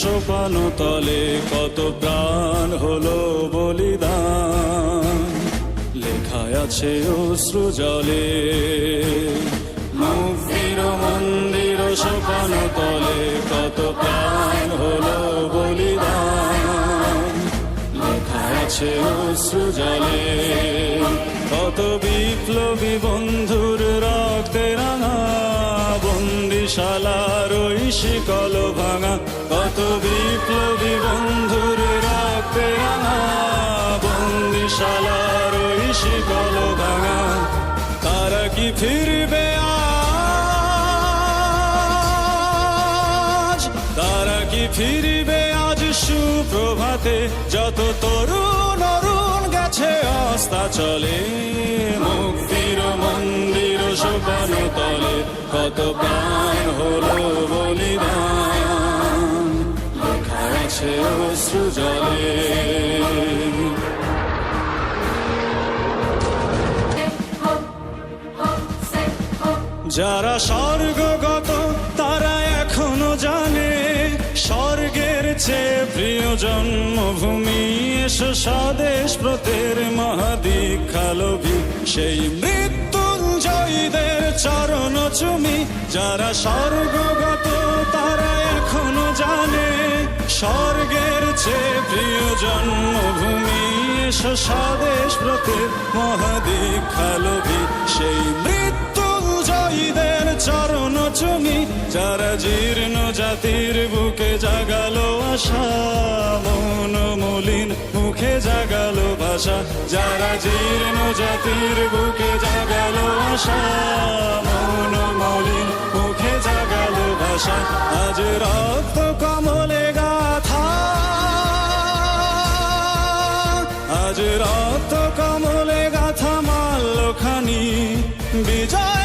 সোপান তলে কত প্রাণ হলো বলিদান, লেখায় আছে অশ্রু জলে। মুক্তির মন্দির সোপান তলে কত প্রাণ হলো বলিদান, লেখায় আছে অশ্রু জলে। কত বিপ্লবী বন্ধুর রক্তে রাঙা বন্দিশালার ওই শিকল ভাঙা, কত বিপ্লবী বন্ধুর রক্তে রাঙা বন্দিশালার ওই শিকল ভাঙা। তারা কি ফিরবে আজ, তারা কি ফিরবে আজ সুপ্রভাতে, যত তরুণ অরুণ গেছে অস্তা চলে। মুক্তির মন্দির সোপান তলে কত প্রাণ হলো বলিদান, লেখা আছে অশ্রু জলে। যারা স্বর্গগত তারা এখনো জানে, স্বর্গের চেয়ে প্রিয় জন্মভূমি। এসো স্বদেশ ব্রতের মহাদীক্ষালোভী, সেই মৃত্যুঞ্জয়ীদের চরণ চুমি। যারা স্বর্গগত তারা এখনো জানে, স্বর্গের চেয়ে প্রিয় জন্মভূমি। এসো স্বদেশ ব্রতের মহাদীক্ষালোভী, সেই মৃত্যুঞ্জয়ীদের চরণ চুমি। যারা জীর্ণ জাতির বুকে জাগালো আশা, মন মলিন মুখে জাগালো ভাষা। যারা জীর্ণ জাতির বুকে জাগালো আশা, মন মলিন মুখে জাগালো ভাষা। আজ রক্ত কমলে গাথা, আজ রক্ত কমলে গাথা মাল্যখানি বিজয়